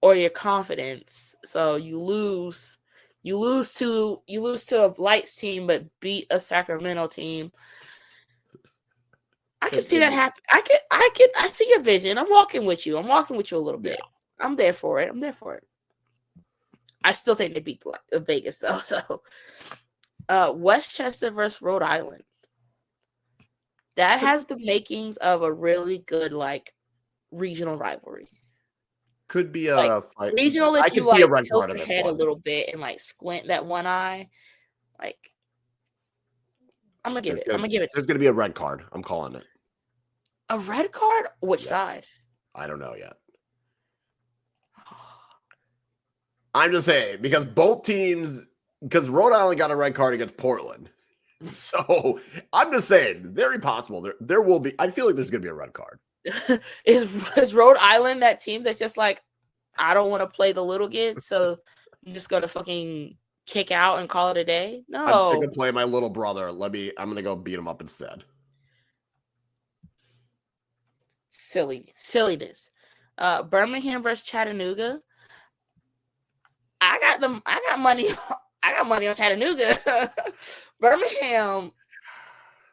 or your confidence. So you lose to a Lights team, but beat a Sacramento team. I can see that happen. I see your vision. I'm walking with you. a little bit. I'm there for it. I still think they beat Vegas though. So, Westchester versus Rhode Island. That has the makings of a really good regional rivalry. Could be a fight. Regional if I you see a red tilt card your head a little bit and squint that one eye. I'm gonna give it. There's gonna be a red card. I'm calling it. A red card? Which side? I don't know yet. I'm just saying because both teams, because Rhode Island got a red card against Portland. So I'm just saying, very possible there will be. I feel like there's gonna be a red card. Is Rhode Island that team that's just I don't want to play the little kids, so I'm just gonna fucking kick out and call it a day? No, I'm sick of playing my little brother. I'm gonna go beat him up instead. Silliness. Birmingham versus Chattanooga. I got money. I got money on Chattanooga. Birmingham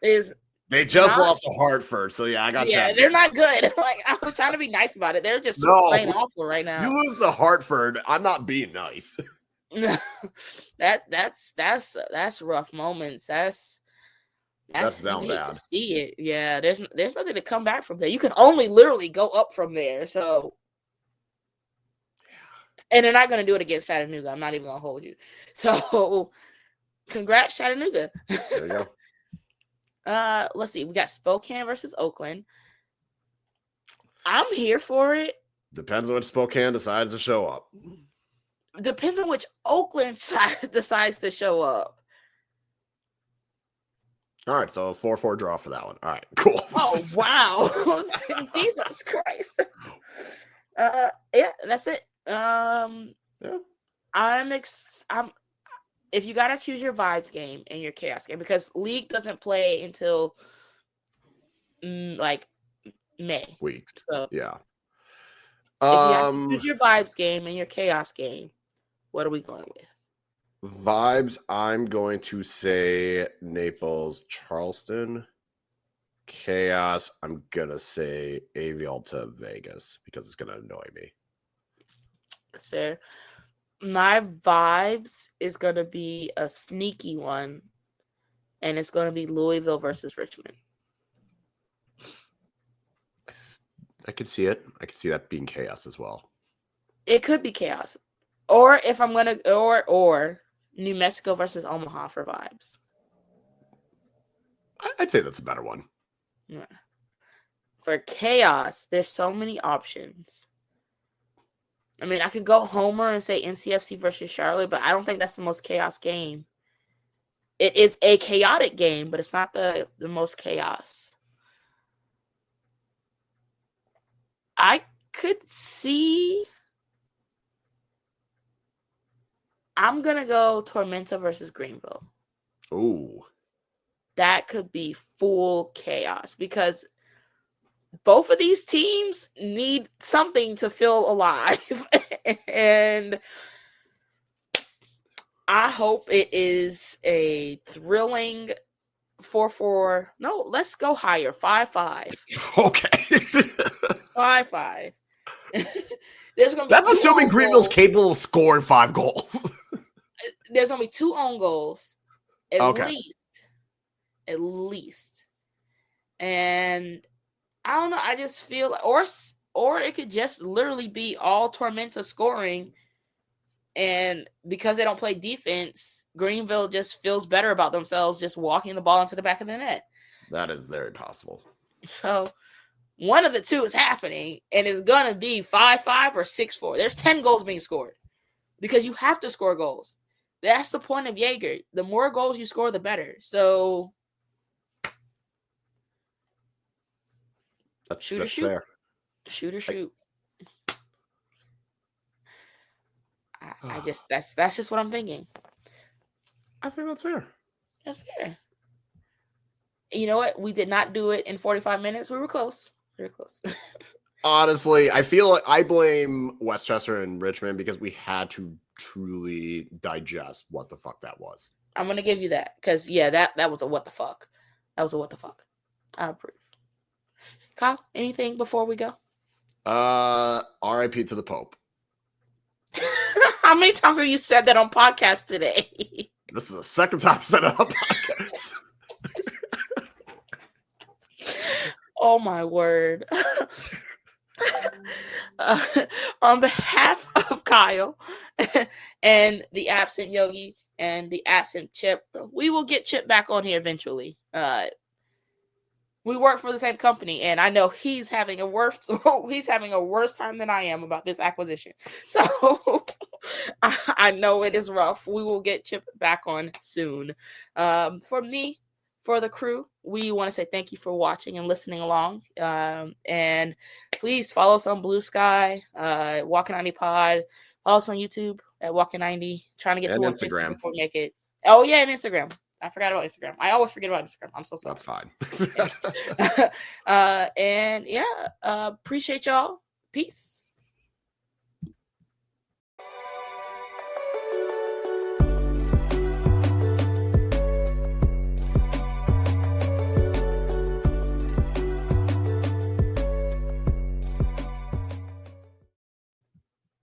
is. They just lost to Hartford, so I got. Yeah, they're not good. I was trying to be nice about it. They're just playing awful right now. You lose to Hartford. I'm not being nice. That's rough moments. That's down bad. To see it. Yeah, there's nothing to come back from there. You can only literally go up from there. So, and they're not going to do it against Chattanooga. I'm not even going to hold you. So, congrats, Chattanooga. There you go. Let's see. We got Spokane versus Oakland. I'm here for it. Depends on which Spokane decides to show up. Depends on which Oakland decides to show up. All right, so a 4-4 draw for that one. All right, cool. Oh, wow. Jesus Christ. Yeah, that's it. I'm if you got to choose your vibes game and your chaos game, because league doesn't play until May. Weeks. So, yeah. If you have to choose your vibes game and your chaos game, what are we going with? Vibes, I'm going to say Naples, Charleston. Chaos, I'm going to say AV Alta, Vegas, because it's going to annoy me. That's fair. My vibes is going to be a sneaky one, and it's going to be Louisville versus Richmond. I could see it. I could see that being chaos as well. It could be chaos. Or if I'm going to, or New Mexico versus Omaha for vibes. I'd say that's a better one. Yeah. For chaos, there's so many options. I mean, I could go Homer and say NCFC versus Charlotte, but I don't think that's the most chaos game. It is a chaotic game, but it's not the most chaos. I could see. I'm going to go Tormenta versus Greenville. Ooh. That could be full chaos because both of these teams need something to feel alive. And I hope it is a thrilling 4-4. No, let's go higher. 5-5. Okay. 5-5. There's going to be That's assuming Greenville's capable of scoring 5 goals. There's going to be 2 own goals. At least. And I don't know. I just feel or it could just literally be all Tormenta scoring. And because they don't play defense, Greenville just feels better about themselves just walking the ball into the back of the net. That is very possible. So one of the two is happening, and it's going to be 5-5 or 6-4. There's 10 goals being scored because you have to score goals. That's the point of Jaeger. The more goals you score, the better. So shoot or shoot. Fair. Shoot or shoot. I just that's just what I'm thinking. I think that's fair. That's fair. You know what? We did not do it in 45 minutes. We were close. Honestly, I feel like I blame Westchester and Richmond because we had to truly digest what the fuck that was. I'm gonna give you that because that was a what the fuck. That was a what the fuck. I approve. Kyle, anything before we go? R.I.P. to the Pope. How many times have you said that on podcast today? This is the second time I said it on podcast. Oh my word. On behalf of Kyle and the absent Yogi and the absent Chip, we will get Chip back on here eventually. We work for the same company, and I know he's having a worse time than I am about this acquisition. So I know it is rough. We will get Chip back on soon. For me, for the crew, we want to say thank you for watching and listening along. And please follow us on Blue Sky, Walkin 90 Pod. Follow us on YouTube at Walkin 90. Trying to get to Instagram before we make it. Oh yeah, and Instagram. I forgot about Instagram. I always forget about Instagram. I'm so sorry. That's fine. And appreciate y'all. Peace.